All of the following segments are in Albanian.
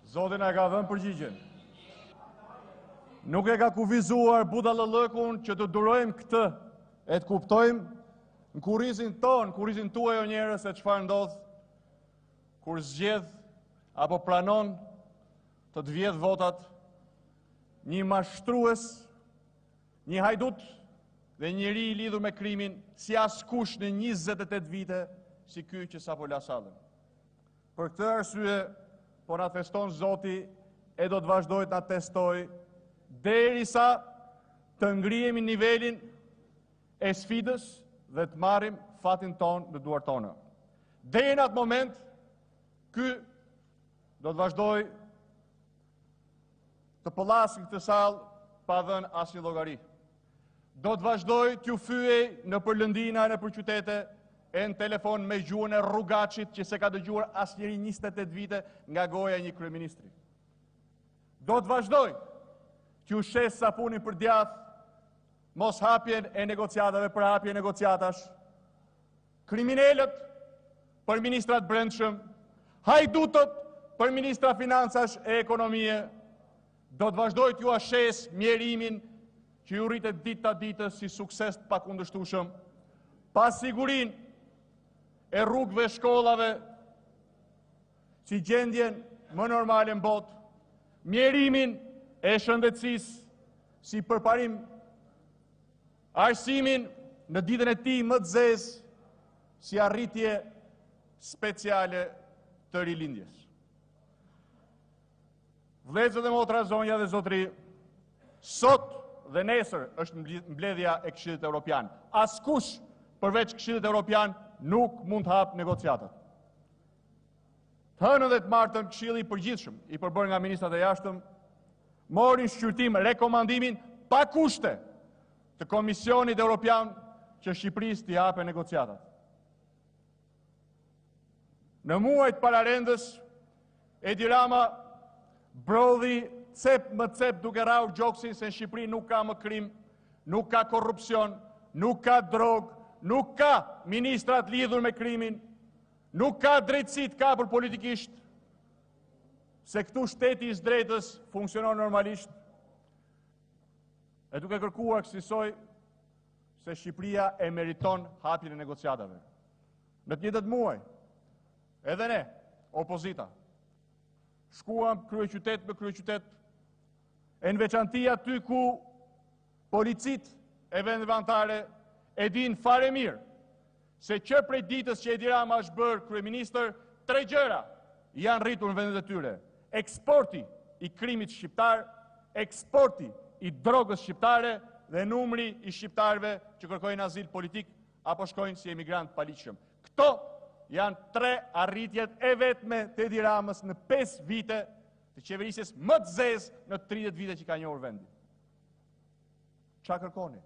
Zotin e ka dhënë përgjigjen. Nuk e ka kufizuar Buda Lëllëkun që të durojmë këtë e të kuptojmë në kurrizin ton, kurrizin tuaj o njerëz se çfarë ndodh kur zgjedh apo pranon të vjedh votat një mashtrues, një hajdut dhe njëri i lidhur me krimin si askush në 28 vite si ky që sapo la sallën. Për këtë arsye po na teston Zoti e do të vazhdoj të na testoj derisa të ngrihemi nivelin e sfidës dhe të marrim fatin ton në duart tona. Deri në atë moment, ky do të vazhdoj të pëllas në këtë sallë pa dhënë asnjë llogari. Do të vazhdoj t'ju fyej në përlëndina e në për qytete e në telefon me gjuhën e rrugacit që se ka dëgjuar asnjëri 28 vite nga goja e një kryeministri. Do të vazhdoj t'ju shes sapunin për djath, mos hapjen e negociatave për hapje negociatash, kriminelët për ministrat brendshëm, hajdutët për ministra financash e ekonomie. Do të vazhdoj t'ju ashes mjerimin që ju rritet ditë ditës si sukses të pakundërshtueshëm, pa sigurinë e rrugëve shkollave, si gjendjen më normale në botë, mjerimin e shëndetësisë, si përparim arsimin në ditën e tij më të zezë, si arritje speciale të rilindjes. Vëllezër dhe motra, zonja dhe zotëri, sot dhe nesër është mbledhja e Këshillit Evropian. Askush përveç Këshillit Evropian nuk mund të hapë negociatat. Të hënën dhe të martën Këshilli i përgjithshëm, i përbërë nga ministrat e jashtëm, morin shqyrtim rekomandimin pa kushte të Komisionit Evropian që Shqipërisë t'i hape negociatat. Në muajt pararendës, Edi Rama brodhi cep më cep duke rrahur gjoksin se në Shqipëri nuk ka më krim, nuk ka korrupsion, nuk ka drogë, nuk ka ministrat lidhur me krimin, nuk ka drejtësi të kapur politikisht, se këtu shteti i drejtës funksionon normalisht, e duke kërkuar kësaj se Shqipëria e meriton hapjen e negociatave. Në të njëjtët muaj, edhe ne, opozita, shkuam kryeqytet me kryeqytet, e në veçanti aty ku policit e vendeve anëtare e din fare mirë se që prej ditës që Edi Rama është bërë kryeministër, 3 gjëra janë rritur në vendet e tyre. Eksporti i krimit shqiptar, eksporti i drogës shqiptare dhe numri i shqiptarëve që kërkojnë azil politik apo shkojnë si emigrant paligjshëm. Këto janë 3 arritjet e vetme të Edi Ramës në 5 vite të qeverisjes më të zezë në 30 vite që ka njohur vendi. Qa kërkoni?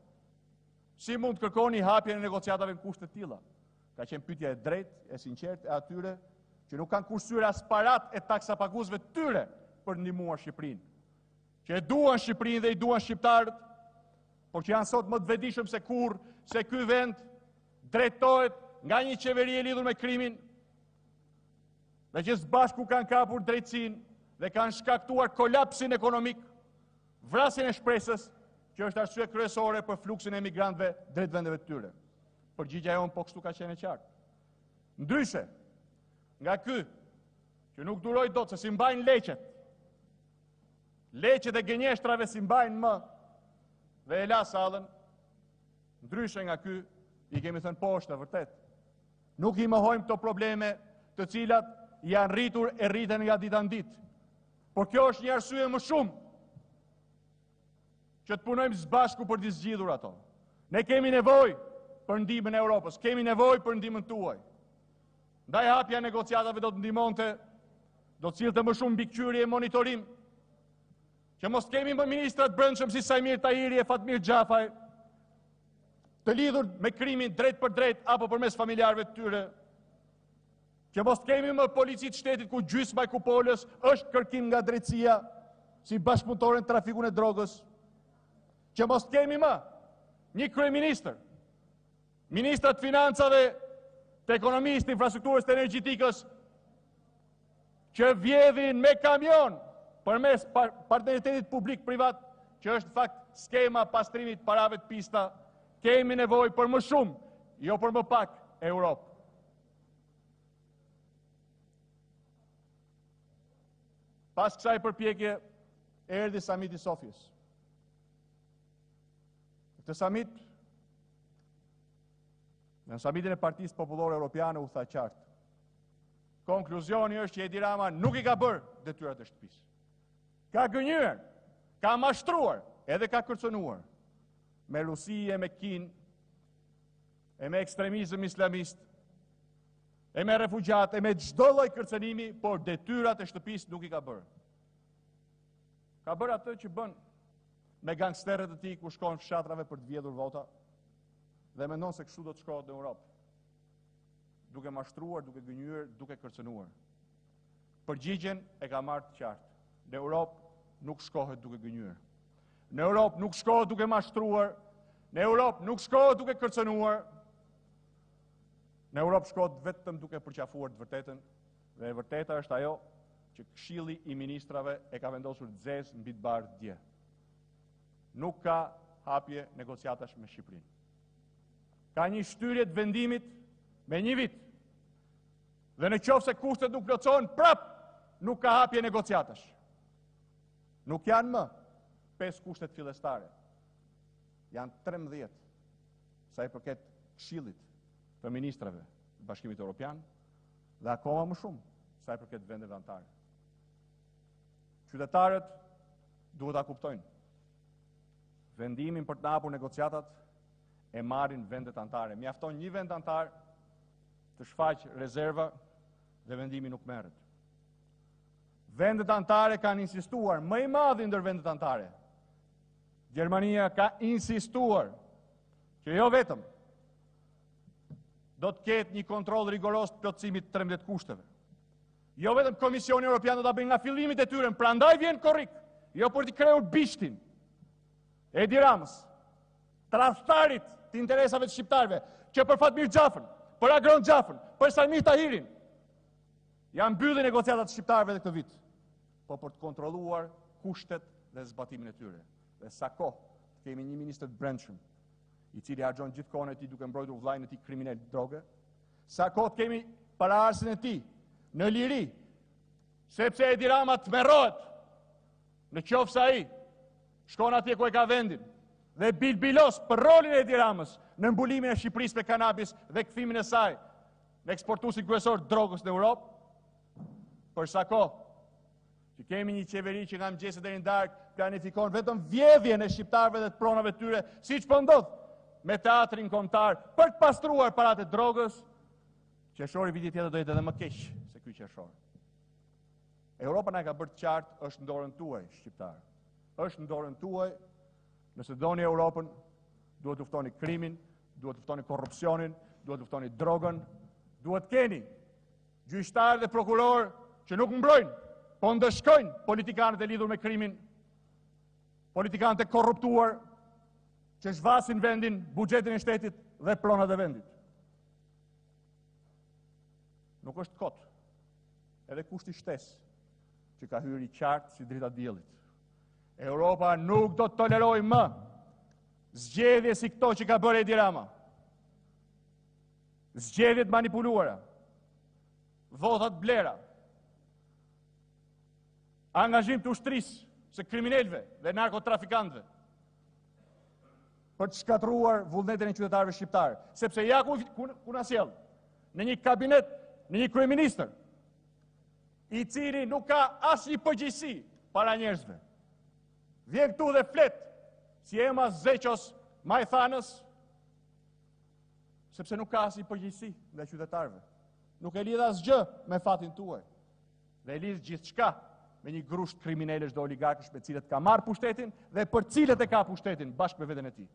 Si mund të kërkoni hapjen e negociatave në kushte të tilla? Ka qenë pyetja e drejtë, e sinqertë e atyre që nuk kanë kursyer as parat e taksapaguesve të tyre për të ndihmuar Shqipërinë. Që e duan Shqipërinë dhe i duan shqiptarët, por që janë sot më të vetëdijshëm se kurrë se ky vend drejtohet nga një qeveri e lidhur me krimin, dhe që së bashku kanë kapur drejtësinë dhe kanë shkaktuar kolapsin ekonomik, vrasjen e shpresës, që është arsye kryesore për fluksin e emigrantëve drejt vendeve të tyre. Përgjigjja jonë po kështu ka qenë e qartë. Ndryshe, nga ky, që nuk duroj dot se si mbajnë leqet e gënjeshtrave si mbajnë më, dhe e la sallën, ndryshe nga ky, i kemi thënë poshtë, vërtet. Nuk i mohojmë këto probleme të cilat janë rritur e rriten nga dita në ditë. Por kjo është një arsye më shumë që të punojmë së bashku për të zgjidhur ato. Ne kemi nevojë për ndihmën e Europës, kemi nevojë për ndihmën tuaj. Ndaj hapja e negociatave do të ndihmonte, do të cilëte më shumë mbikëqyrje e monitorim, që mos kemi më ministrat brendshëm si Sajmir Tahiri e Fatmir Xhafaj, të lidhur me krimin drejt për drejt apo përmes familjarëve të tyre, që mos kemi më policit shtetit ku gjysma e kupolës është kërkim nga drejtësia si bashkëpunëtore në trafikun e drogës, që mos kemi më një kryeministër, ministrat financave, të ekonomisë, të infrastrukturës, të energjetikës, që vjedhin me kamion përmes partneritetit publik-privat, që është fakt skema pastrimit parave të pista, kemi nevojë për më shumë, jo për më pak Europë. Pas kësaj përpjekje, erdhi samiti Sofjes. Këtë samit, në samitin e Partisë Popullore Europiane u tha qartë. Konkluzioni është që Edi Rama nuk i ka bërë detyrat e shtëpisë. Ka gënjur, ka mashtruar, edhe ka kërcënuar me Rusi e me Kinë, e me ekstremizëm islamist, e me refugjat, e me çdo lloj kërcënimi, por detyrat e shtëpisë nuk i ka bërë. Ka bërë atë që bën me gangsterët e tij ku shkon fshatrave për të vjedhur vota dhe mendon se kështu do të shkohet në Europë. Duke mashtruar, duke gënjur, duke kërcënuar. Përgjigjen e ka marrë të qartë. Në Europë nuk shkohet duke gënjur. Në Europë nuk shkohet duke mashtruar. Në Europë nuk shkohet duke kërcënuar. Në Europë shkohet vetëm duke përqafuar të vërtetën, dhe e vërteta është ajo që Këshilli i Ministrave e ka vendosur të zezë mbi të bardhë dje. Nuk ka hapje negociatash me Shqipërinë. Ka një shtyrje të vendimit me 1 vit. Dhe në qoftë se kushtet nuk plotësohen, prap nuk ka hapje negociatash. Nuk janë më 5 kushtet fillestare. Janë 13 sa i përket Këshillit të Ministrave të Bashkimit Evropian dhe akoma më shumë sa i përket vendeve anëtare. Qytetarët duhet ta kuptojnë. Vendimin për të hapur negociatat e marrin vendet anëtare. Mjafton një vend anëtar të shfaq rezerva dhe vendimi nuk merret. Vendet anëtare kanë insistuar, më i madhi ndër vendet anëtare. Gjermania ka insistuar që jo vetëm do të ketë një kontroll rigoros të plotësimit të 13 kushteve. Jo vetëm Komisioni Evropian do ta bëjë nga fillimi detyrën, prandaj vjen korrik, jo për të krejur bishtin Edi Ramës, tradhtarit të interesave të shqiptarëve, që për Fatmir Xhafën, për Agron Xhafën, për Salmih Tahirin, janë mbyllur negociatat të shqiptarëve këtë vit, po për të kontrolluar kushtet dhe zbatimin e tyre. Dhe sa kohë kemi një ministër të brendshëm, i cili harxhon gjithë kohën e tij duke mbrojtur vllajën e tij kriminal droge, sa kohë kemi paraardhësin e tij në liri, sepse Edi Rama tmerrohet në qoftë se ai shkon atje ku e ka vendin dhe bilbilos për rolin e Edi Ramës në mbulimin e Shqipërisë me kanabis dhe kthimin e saj në eksportuesin kryesor të drogës në Europë, për sa kohë që kemi një qeveri që nga mëngjesi deri në darkë planifikon vetëm vjedhjen e shqiptarëve dhe të pronave të tyre, siç po ndodh me teatrin kombëtar për të pastruar paratë e drogës, qershori vitit tjetër do jetë edhe më keq se ky qershor. Europa na ka bërë të qartë, është në dorën tuaj, shqiptar. Është në dorën tuaj. Nëse doni Europën, duhet të luftoni krimin, duhet të luftoni korrupsionin, duhet të luftoni drogën, duhet keni gjyqtar dhe prokuror që nuk mbrojnë, po ndëshkojnë politikanët e lidhur me krimin, politikanët e korruptuar që zhvasin vendin, buxhetin e shtetit dhe pronat e vendit. Nuk është kot, edhe kushti shtesë që ka hyrë i qartë si drita diellit. Europa nuk do të tolerojë më zgjedhje si këto që ka bërë Edi Rama. Zgjedhjet manipuluara, votat blera, angazhim të ushtrisë së kriminalëve dhe narkotrafikantëve për të shkatruar vullnetin e qytetarëve shqiptarë, sepse ja ku na sjell në një kabinet, në një kryeministër i cili nuk ka asnjë përgjegjësi para njerëzve. Vjen këtu dhe flet si ema Zeqos, majë thanës, sepse nuk ka asnjë përgjegjësi ndaj qytetarëve. Nuk e lidh asgjë me fatin tuaj. Dhe e lidh gjithçka me një grusht kriminalësh dhe oligarkësh me cilët ka marrë pushtetin dhe për cilët e ka pushtetin bashkë me veten e tij.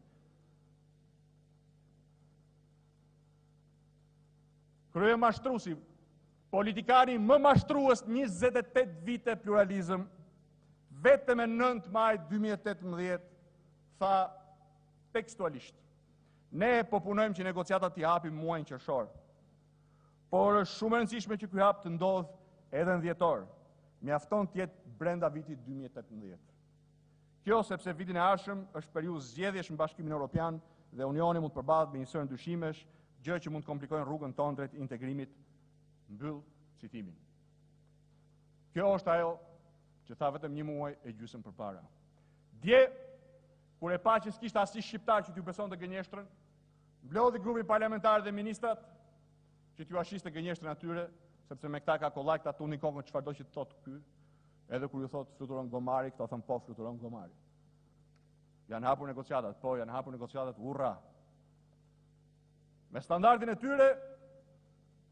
Krye mashtruesi, politikani më mashtrues 28 vite pluralizëm, vetëm e 9 maj 2018 tha tekstualisht: ne po punojmë që negociatat t'i hapim muajin qershor, por është shumë e rëndësishme që ky hap të ndodhë edhe në dhjetor, mjafton të jetë brenda vitit 2018. Kjo sepse vitin e ardhshëm është periudhë zgjedhjesh në Bashkimin Evropian dhe Unioni mund të përballet me një sër ndryshimesh, gjë që mund të komplikojnë rrugën tonë drejt integrimit. Mbyll citimin. Kjo është ajo që tha vetëm 1 muaj e gjysmë përpara. Dje, kur e pa që s'kishte asnjë shqiptar që t'ju besonte gënjeshtrën, mblodhi grupin parlamentar dhe ministrat që t'ju ashiste gënjeshtrën atyre, sepse me këta ka kollaj, këta tunin kokën çfarëdo që thotë ky. Edhe kur ju thot fluturon gomari, këta thon po fluturon gomari. Janë hapur negociatat, po janë hapur negociatat, urra. Me standardin e tyre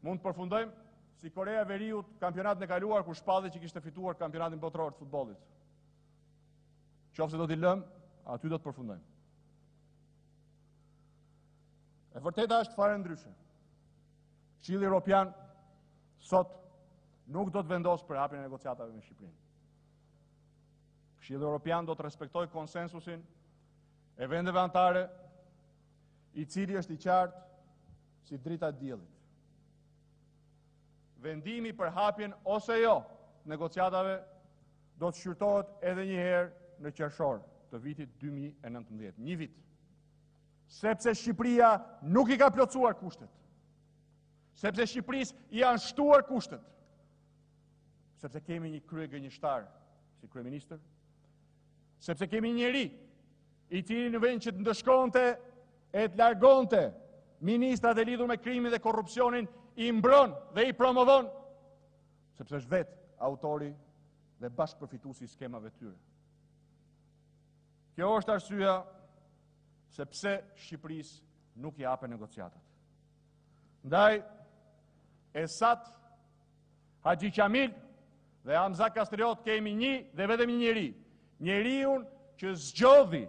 mund të përfundojmë si Korea e Veriut kampionatin e kaluar kur shpalli që kishte fituar kampionatin botëror të futbollit. Qofse do t'i lëm, aty do të përfundojmë. E vërteta është fare ndryshe. Këshilli Evropian sot nuk do të vendosë për hapjen e negociatave me Shqipërinë. Këshilli Evropian do të respektojë konsensusin e vendeve anëtare, i cili është i qartë si drita e diellit. Vendimi për hapjen ose jo negociatave do të shqyrtohet edhe një herë në qershor të vitit 2019, një vit. Sepse Shqipëria nuk i ka plotësuar kushtet. Sepse Shqipërisë i janë shtuar kushtet. Sepse kemi një krye gënjeshtar si kryeministër, sepse kemi një njeri i cili në vend që të ndëshkonte e të largonte ministrat e lidhur me krimin dhe korrupsionin, i mbron dhe i promovon, sepse është vetë autori dhe bashkëpërfituesi i skemave të tyre. Kjo është arsyeja sepse Shqipërisë nuk i hapen negociatat. Ndaj, Esat, Haxhi Qamil dhe Hamza Kastriot kemi një dhe vetëm një njeri. Njeriun që zgjodhi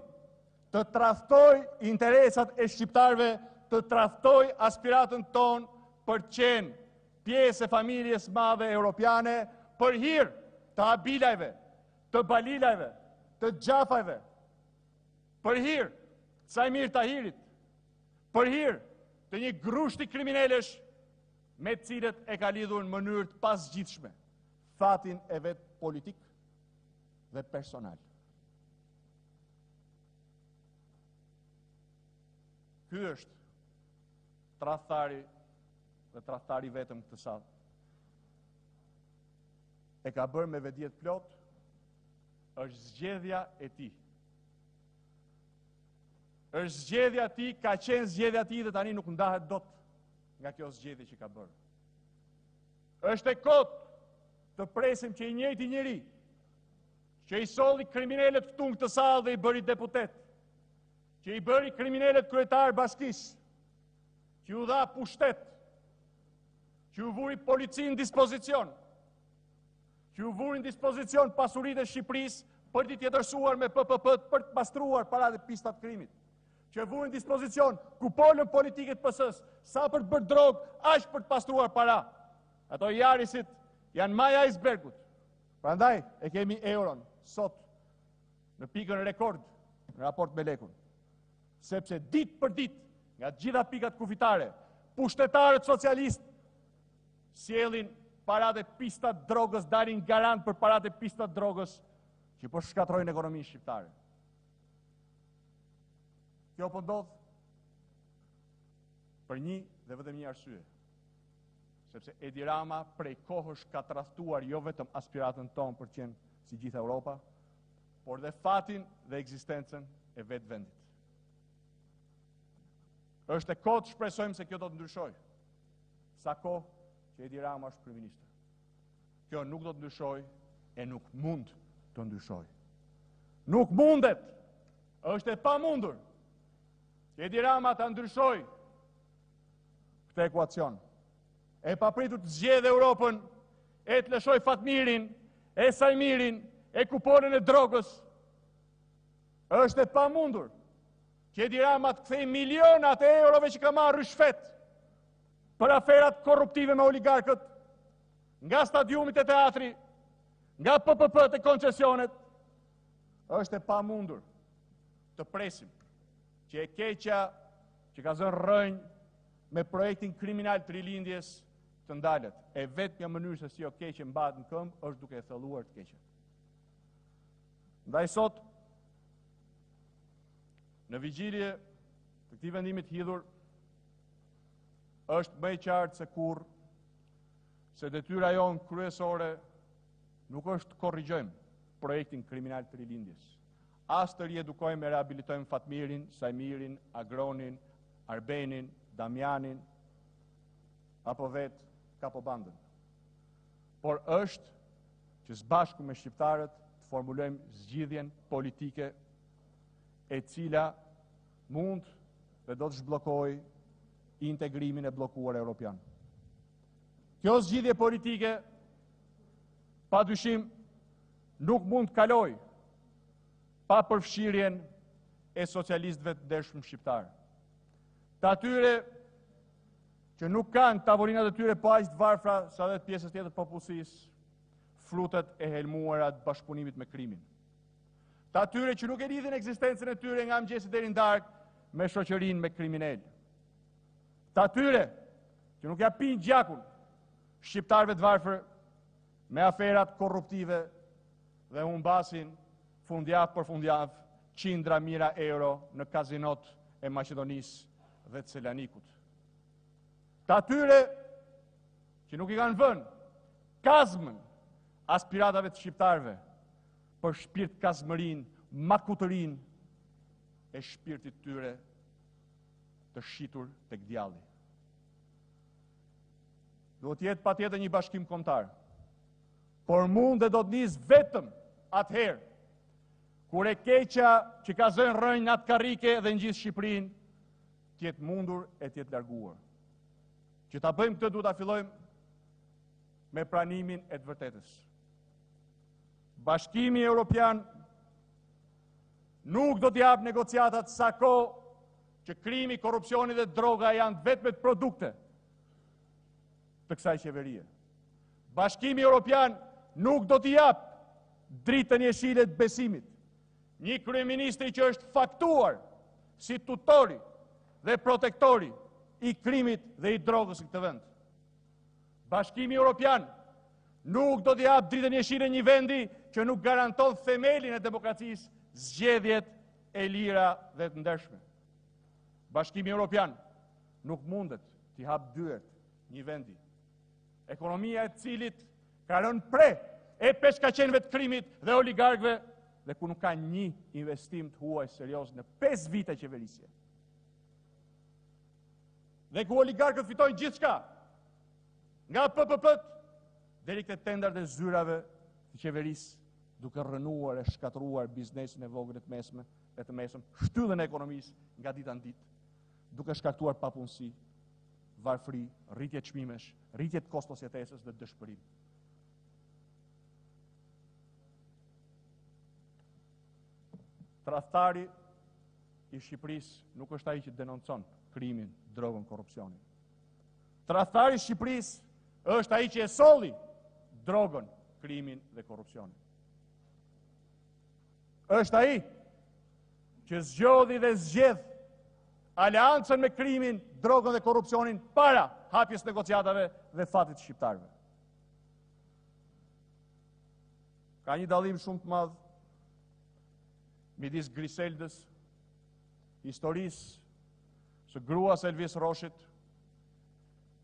të tradhtoj interesat e shqiptarve, të tradhtoj aspiratën tonë për të qenë pjesë e familjes madhe europiane, për hir të Abilajve, të Balilajve, të Gjafajve, për hir të Sajmir Tahirit, për hir të një grushti kriminelesh me të cilët e ka lidhur në mënyrë të pasgjithshme fatin e vet politik dhe personal. Ky është tradhtari dhe tradhtari vetëm këtë sallë. E ka bërë me vetdijet plot, është zgjedhja e tij. Është zgjedhja e tij, ka qenë zgjedhja e tij dhe tani nuk ndahet dot nga kjo zgjedhje që ka bërë. Është e kotë të presim që i njëjti njeri që i solli kriminalet këtu në këtë sallë dhe i bëri deputet, që i bëri kriminalet kryetar bashkisë, që u dha pushtet, që u vuri policin në dispozicion, që u vuri në dispozicion pasuritë e Shqipërisë për t'i tjetërsuar me PPP për të pastruar paratë e pistat krimit, që u vuri në dispozicion kupolën politike të PS-s, sa për të bërë drogë, aq për të pastruar para. Ato jarisit janë maja e icebergut. Prandaj e kemi euron sot në pikën rekord në raport me lekun. Sepse ditë për ditë, nga gjitha pikat kufitare, pushtetarët socialistë sjellin paratë e pistat drogës, dalin garant për paratë e pistat drogës që po shkatrojnë ekonominë shqiptare. Kjo po ndodh për një dhe vetëm një arsye. Sepse Edi Rama prej kohësh ka tradhtuar jo vetëm aspiratën tonë për të qenë si gjithë Europa, por dhe fatin dhe ekzistencën e vetë vendit. Është e kotë shpresojmë se kjo do të ndryshojë. Sa kohë që Edi Rama është kryeministër. Kjo nuk do të ndryshojë e nuk mund të ndryshojë. Nuk mundet, është e pamundur që Edi Rama të ndryshojë këtë ekuacion. E papritur të zgjedhë Europën, e të lëshoj Fatmirin, e Sajmirin, e kuponën e drogës. Është e pamundur që Edi Rama të kthej milionat e eurove që ka marrë rishfet për aferat korruptive me oligarkët, nga stadiumit e teatri, nga PPP të koncesionet. Është e pamundur të presim që e keqja që ka zënë rrënjë me projektin kriminal të rilindjes të ndalet. E vetmja mënyrë se si o keqe mbahet në këmbë është duke e thelluar të keqen. Ndaj sot, në vigjilje të këtij vendimi të hidhur, është më e qartë se kurrë se detyra jonë kryesore nuk është të korrigjojmë projektin kriminal të rilindjes, as të riedukojmë e reabilitojmë Fatmirin, Sajmirin, Agronin, Arbenin, Damjanin, apo vetë Kapobandën. Por është që së bashku me shqiptarët të formulojmë zgjidhjen politike e cila mund dhe do të zhbllokojë integrimin e bllokuar evropian. Kjo zgjidhje politike, padyshim, nuk mund të kaloj pa përfshirjen e socialistëve të ndershëm shqiptar. Të atyre që nuk kanë tavolinat e tyre po aq të varfra sa dhe të pjesës tjetër të popullsisë, frutet e helmuara të bashkëpunimit me krimin. Të atyre që nuk e lidhin ekzistencën e tyre nga mëngjesi deri në darkë me shoqërinë me kriminal. Të atyre që nuk ja pinë gjakun shqiptarëve të varfër me aferat korruptive dhe humbasin fundjavë për fundjavë qindra mijëra euro në kazinot e Maqedonisë dhe të Selanikut. Të atyre që nuk i kanë vënë kazmën aspiratave të shqiptarëve për shpirt kazmërin, makutërin e shpirtit tyre të shitur tek djalli. Do të jetë patjetër një bashkim kombëtar, por mund dhe do të nis vetëm atëherë kur e keqja që ka zënë rënjë në atë karrike dhe në gjithë Shqipërinë të jetë mundur e të jetë larguar. Që ta bëjmë këtë, duhet ta fillojmë me pranimin e të vërtetës. Bashkimi Evropian nuk do të jap negociatat sa kohë që krimi, korrupsioni dhe droga janë vetmet produkte të kësaj qeverie. Bashkimi Evropian nuk do t'i jap dritën jeshile të besimit një kryeministri që është faktuar si tutori dhe protektori i krimit dhe i drogës në këtë vend. Bashkimi Evropian nuk do t'i jap dritën jeshile një vendi që nuk garanton themelin e demokracisë, zgjedhjet e lira dhe të ndershme. Bashkimi Evropian nuk mundet t'i hap dyert një vendi, ekonomia e cilit ka rënë pre e peshkaqenëve të krimit dhe oligarkëve dhe ku nuk ka një investim të huaj serios në 5 vite qeverisje. Dhe ku oligarkët fitojnë gjithçka, nga PPP-t deri te tendrat e zyrave të qeverisë, duke rënuar e shkatëruar biznesin e vogël të mesme e të mesëm, shtyllën e ekonomisë nga dita në ditë, duke shkaktuar papunësi, varfëri, rritje të çmimesh, rritje të kostos jetesës dhe dëshpërim. Tradhtari i Shqipërisë nuk është ai që denoncon krimin, drogën, korrupsionin. Tradhtari i Shqipërisë është ai që e solli drogën, krimin dhe korrupsionin. Është ai që zgjodhi dhe zgjedh aleancën me krimin, drogën dhe korrupsionin para hapjes negociatave dhe fatit të shqiptarëve. Ka një dallim shumë të madh midis Griseldës, historisë së gruas Elvis Roshit,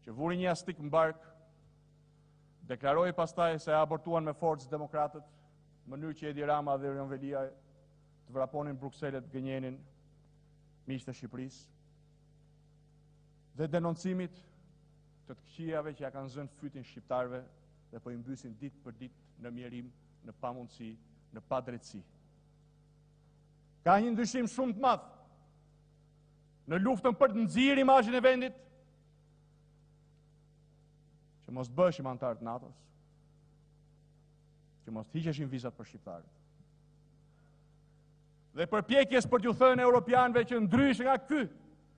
që vuri një astik në bark, deklaroi pastaj se abortuan me forcë demokratët, në mënyrë që edi Rama dhe Velia të vraponin Brukselet gënjenin miqtë të Shqipërisë, dhe denoncimit të këqijave që ja kanë zënë fytin shqiptarëve dhe po i mbysin ditë për ditë në mjerim, në pamundësi, në padrejtësi. Ka një ndryshim shumë të madh në luftën për të nxjerrë imazhin e vendit, që mos bëheshim antar të NATO-s, që mos hiqeshin vizat për shqiptarët. Dhe përpjekjes për t'ju thënë europianëve që ndryshe nga ky,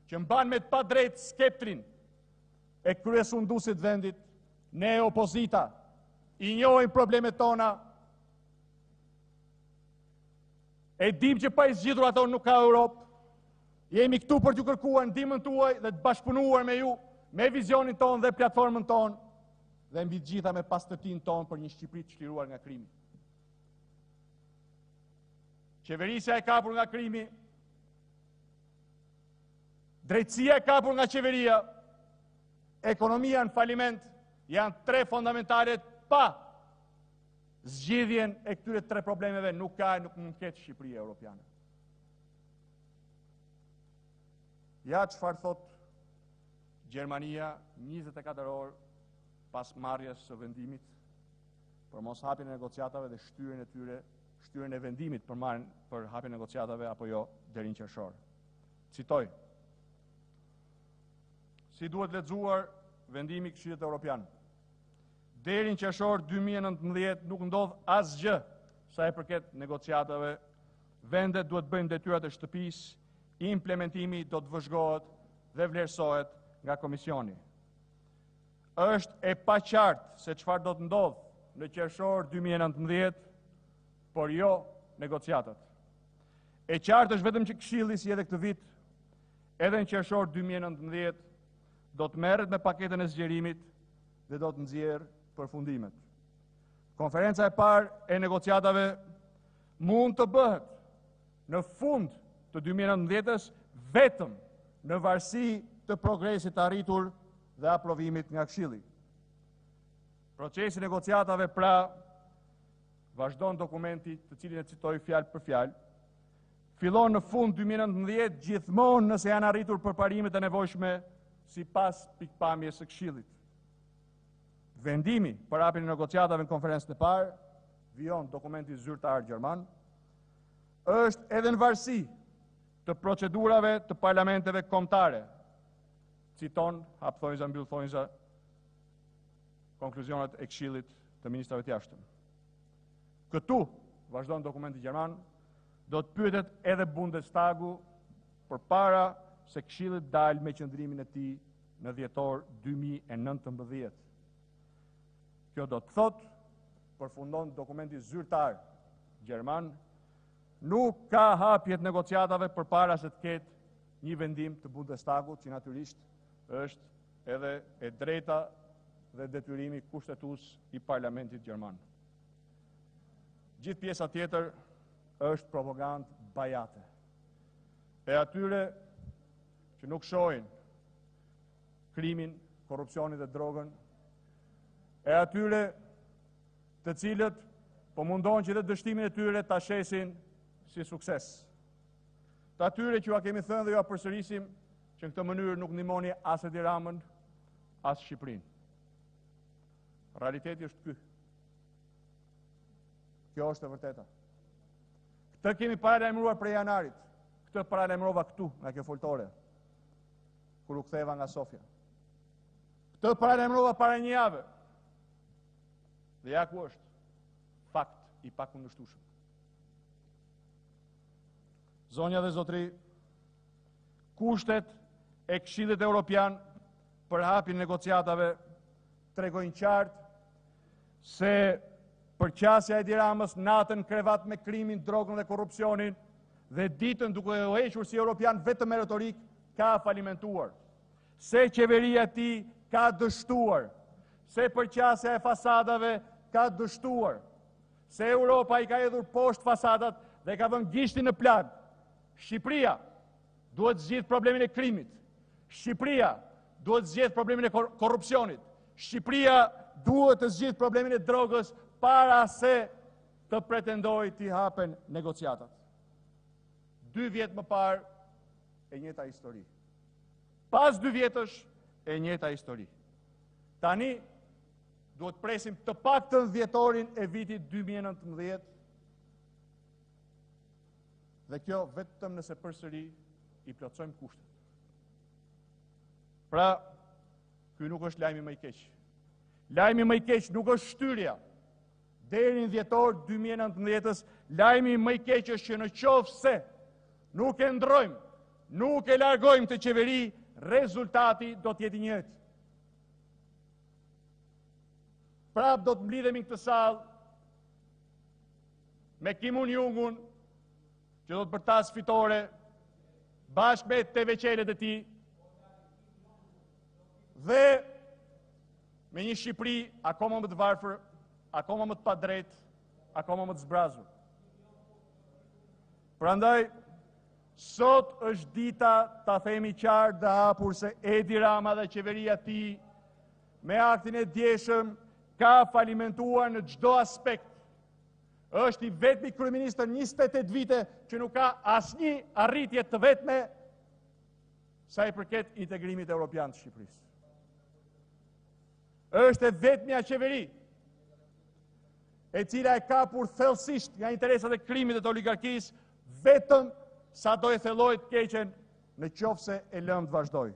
që mban me të padrejtë skeptrin e kryesunduesit vendit, ne opozita i njohim problemet tona, e dim që pa i zgjidhur ato nuk ka Europë, jemi këtu për t'ju kërkuar ndihmën tuaj dhe të bashkëpunuar me ju, me vizionin ton dhe platformën ton, dhe mbi të gjitha me pastërtinë tonë për një Shqipëri të çliruar nga krimi. Qeverisja e kapur nga krimi, drejtësia e kapur nga qeveria, ekonomia në faliment, janë tre fundamentalet pa zgjidhjen e këtyre tre problemeve nuk mund ketë Shqipëria Europiane. Ja çfarë thot Gjermania 24 orë pas marrjes së vendimit për mos hapjen e negociatave dhe shtyrjen e vendimit për hapjen e negociatave apo jo deri në qershor. Citoj: si duhet lexuar vendimi i Këshillit Evropian. Deri në qershor 2019 nuk ndodh asgjë sa e përket negociatave. Vendet duhet bëjnë detyrat e shtëpisë, implementimi do të vëzhgohet dhe vlerësohet nga Komisioni. Është e paqartë se çfarë do të ndodhë në qershor 2019, por jo negociatat. E qartë është vetëm që Këshilli si edhe këtë vit, edhe në qershor 2019, do të merret me paketën e zgjerimit dhe do të nxjerrë përfundimet. Konferenca e parë e negociatave mund të bëhet në fund të 2019-s vetëm në varësi të progresit arritur dhe aprovimit nga Këshilli. Procesi negociatave pra vazhdon dokumenti të cilin e citoj fjalë për fjalë, fillon në fund 2019 gjithmonë nëse janë arritur përparimet e nevojshme sipas pikpamjes së Këshillit. Vendimi për hapjen e negociatave në konferencën e parë, vijon dokumenti zyrtar gjerman, është edhe në varësi të procedurave të parlamenteve kombëtare. Citon, hapthonjza, mbyllthonjza, konkluzionet e Këshillit të Ministrave të Jashtëm. Këtu, vazhdon dokumenti gjerman, do të pyetet edhe Bundestagu përpara se Këshilli dalë me qëndrimin e tij në dhjetor 2019. Kjo do të thotë, përfundon dokumenti zyrtar gjerman, nuk ka hapjet negociatave përpara se të ketë një vendim të Bundestagut, që natyrisht është edhe e drejta dhe detyrimi kushtetues i parlamentit gjerman. Gjithë pjesa tjetër është propagandë bajate. E atyre që nuk shohin krimin, korrupsionin dhe drogën, e atyre të cilët po mundohen që dhe dështimin e tyre ta shesin si sukses. Të atyre që ja kemi thënë dhe ja përsërisim që në këtë mënyrë nuk ndihmoni as Edi Ramën, as Shqipërinë. Realiteti është ky. Kjo është e vërteta. Këtë kemi paralajmëruar prej janarit. Këtë paralajmërova këtu, nga kjo foltore, kur u ktheva nga Sofia. Këtë paralajmërova para një jave. Dhe ja ku është fakt i pakundërshtueshëm. Zonja dhe zotri, kushtet e Këshillit Evropian për hapjen e negociatave tregojnë qartë se përqasja e Edi Ramës natën krevat me krimin, drogën dhe korrupsionin dhe ditën duke u hequr si europian vetëm me retorik ka falimentuar. Se qeveria e tij ka dështuar, se përqasja e fasadave ka dështuar, se Europa i ka hedhur poshtë fasadat dhe ka vënë gishtin në plan. Shqipëria duhet zgjidh problemin e krimit. Shqipëria duhet zgjidh problemin e korrupsionit. Shqipëria duhet të zgjidh problemin e drogës para se të pretendojë t'i hapen negociatat. 2 vjet më parë e njëjta histori. Pas 2 vjetësh e njëjta histori. Tani duhet presim të paktën dhjetorin e vitit 2019. Dhe kjo vetëm nëse përsëri i plotësojmë kushtet. Pra, ky nuk është lajmi më i keq. Lajmi më i keq nuk është shtyrja. Deri në dhjetor 2019-s, lajmi më i keq është që në qoftë se nuk e ndrojmë, nuk e largojmë të qeveri, rezultati do të jetë i njëjtë. Prap do të mblidhemi në këtë sallë me Kim Il-sungun, që do të përtas fitore, bashkë me TV-qelet e tij, dhe me një Shqipëri akoma më të varfër, akoma më të padrejt, akoma më të zbrazur. Prandaj, sot është dita ta themi qartë dhe hapur se Edi Rama dhe qeveria ti me aktin e djeshëm ka falimentuar në çdo aspekt. Është i vetmi kryeministër 28 vite që nuk ka asnjë arritje të vetme sa i përket integrimit evropian të Shqipërisë. Është e vetmja qeveri e cila e kapur thellësisht nga interesat e krimit të oligarkisë vetëm sa do e thelloj të keqen në qofse e lëm të vazhdoj.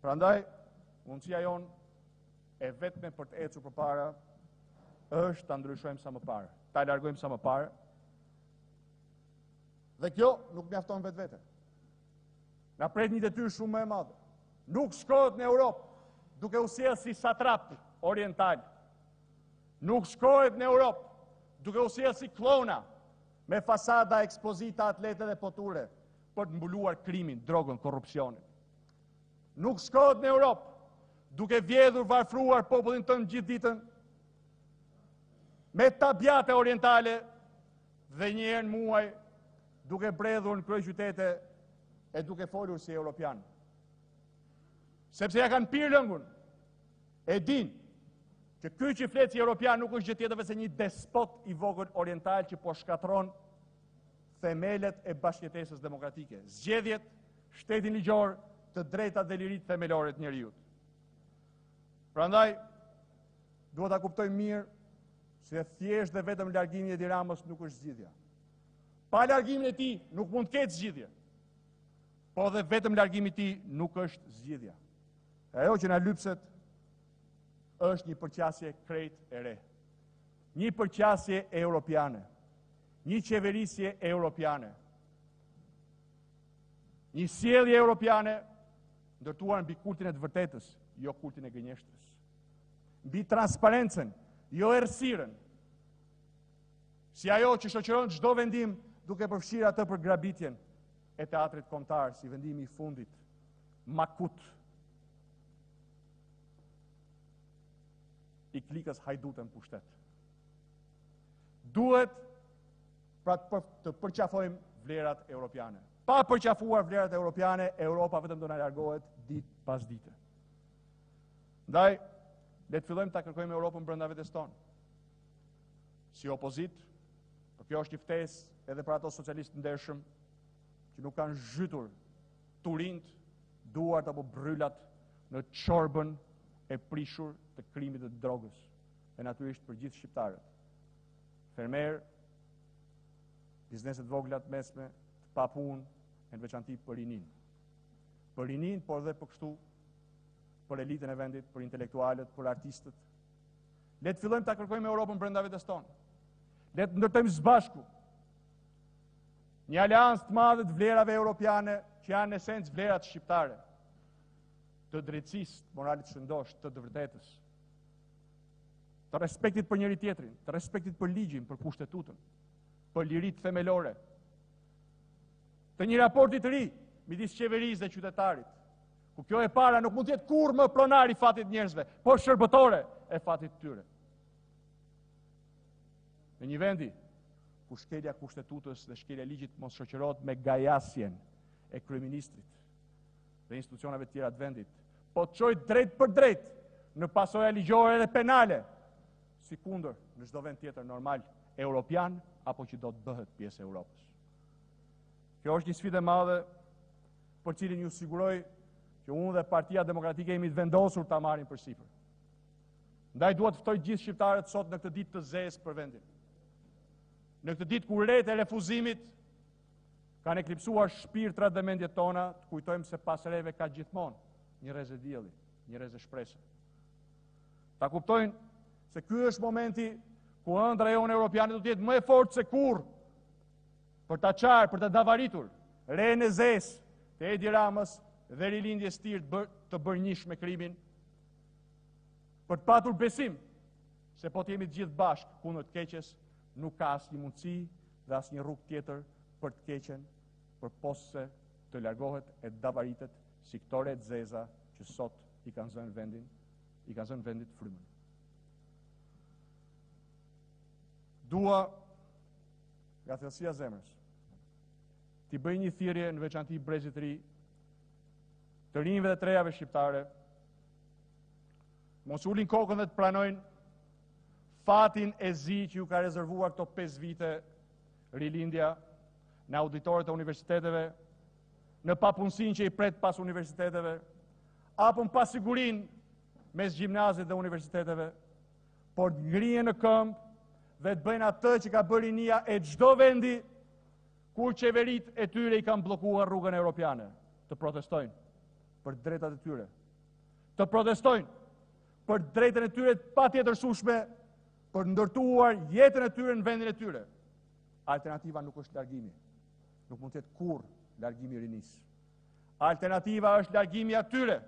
Prandaj, mundësia jonë e vetme për të ecur përpara është ta ndryshojmë sa më parë, ta largojmë sa më parë. Dhe kjo nuk mjafton vetvete. Na pret një detyrë shumë më e madhe. Nuk shkohet në Europë duke u sjellë si satrap oriental. Nuk shkohet në Europë duke u sjellë si klona me fasada, ekspozita, atlete dhe poture për të mbuluar krimin, drogën, korrupsionin. Nuk shkohet në Europë duke vjedhur, varfruar popullin tënë gjithë ditën me tabjate orientale dhe një herë në muaj duke bredhur në kryeqytete e duke folur si europian. Sepse ja kanë pirë lëngun, e din që ky që flet si europian nuk është gjë tjetër veçse një despot i vogël oriental që po shkatron themelet e bashkëjetesës demokratike, zgjedhjet, shtetin ligjor, të drejtat dhe liritë themelore të njerëzit. Prandaj, duhet ta kuptojmë mirë se thjesht dhe vetëm largimi i Edi Ramës nuk është zgjidhja. Pa largimin e tij nuk mund të ketë zgjidhje. Po dhe vetëm largimi i tij nuk është zgjidhja. Ajo që na lypset është një përqasje krejt e re. Një përqasje europiane. Një qeverisje europiane. Një sjellje europiane ndërtuar mbi kultin e të vërtetës, jo kultin e gënjeshtrës. Mbi transparencën, jo errësirën. Si ajo që shoqëron çdo vendim duke përfshirë atë për grabitjen e teatrit kombëtar, si vendimi i fundit, makut, i klikës hajdutën pushtet. Duhet pra të përqafojmë vlerat europiane. Pa përqafuar vlerat europiane, Europa vetëm do na largohet ditë pas dite. Ndaj, le të fillojmë ta kërkojmë Europën brenda vetes tonë. Si opozit, por kjo është një ftesë edhe për ato socialistë ndershëm që nuk kanë zhytur turinj, duart apo bryllat në çorbën e prishur të krimit të drogës, e natyrisht për gjithë shqiptarët. Fermer, bizneset vogla të mesme, të papunë, në veçanti për rinin. Për rinin, por dhe për kështu, për elitën e vendit, për intelektualët, për artistët. Le të fillojmë ta kërkojmë Europën brenda vetes tonë. Le të ndërtojmë së bashku një aleancë të madhe të vlerave europiane që janë në esencë vlerat shqiptare, të drejtësisë, të moralit shëndosh, të vërtetës, të respektit për njëri tjetrin, të respektit për ligjin, për kushtetutën, për liritë themelore, të një raporti të ri midis qeverisë dhe qytetarit, ku kjo e para nuk mund të jetë kurrë më pronar i fatit njerëzve, por shërbëtore e fatit tyre. Në një vendi ku shkelja kushtetutës dhe shkelja ligjit mos shoqërohet me gajasjen e kryeministrit dhe institucioneve të tjera të vendit, po të çojë drejt për drejt në pasoja ligjore dhe penale, si kundër në çdo vend tjetër normal europian apo që do të bëhet pjesë e Europës. Kjo është një sfidë e madhe për cilin ju siguroj që unë dhe Partia Demokratike jemi të vendosur ta marrim përsipër. Ndaj duhet të ftoj gjithë shqiptarët sot në këtë ditë të zezë për vendin. Në këtë ditë kur rreth e refuzimit kanë eklipsuar shpirtrat dhe mendjet tona, të kujtojmë se pas rreve ka gjithmonë një rrezë dielli, një rrezë shpresë. Ta kuptojnë se ky është momenti ku ëndra jonë europiane do të jetë më e fortë se kurrë për ta qarë, për ta davaritur rrehen e zezë të Edi Ramës dhe rilindjes tirë të bërnjish me krimin, për të patur besim se po të jemi të gjithë bashkë kundër të keqes, nuk ka asnjë mundësi dhe asnjë rrugë tjetër për të keqen, përposë të largohet e davaritet si këto re të zeza që sot i kanë zënë vendin, i ka zënë vendit frymën. Dua, nga thellësia e zemrës, t'i bëj një thirrje në veçanti brezit të ri, të rinjve dhe të rejave shqiptare, mos ulin kokën dhe të pranojnë fatin e zi që ju ka rezervuar këto 5 vite rilindja në auditorët e universiteteve, në papunësinë që i pret pas universiteteve, apo në pasigurin mes gjimnazit dhe universiteteve, por të ngrihen në këmbë dhe të bëjnë atë që ka bërë rinia e çdo vendi kur qeverit e tyre i kanë bllokuar rrugën europiane, të protestojnë për drejtat e tyre, të protestojnë për drejtën e tyre patjetërsueshme për ndërtuar jetën e tyre në vendin e tyre. Alternativa nuk është largimi. Nuk mund të jetë kurrë largimi i rinisë. Alternativa është largimi atyre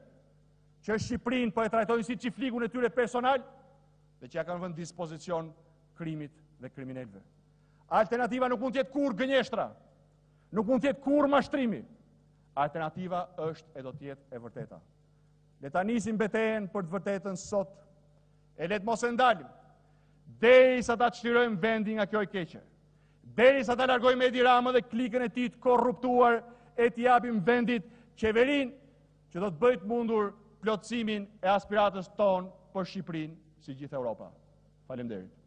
që Shqipërinë po e trajtojnë si çiflikun e tyre personal dhe që ja kanë vënë dispozicion krimit dhe kriminalëve. Alternativa nuk mund të jetë kurrë gënjeshtra. Nuk mund të jetë kurrë mashtrimi. Alternativa është e do të jetë e vërteta. Le ta nisim betejën për të vërtetën sot e le të mos e ndalim derisa ta çlirojmë vendin nga kjo e keqe. Derisa ta largojmë Edi Ramën dhe klikën e tij të korruptuar e t'i japim vendit qeverinë që do të bëjë të mundur plotësimin e aspiratës tonë për Shqipërinë si gjithë Europa. Faleminderit.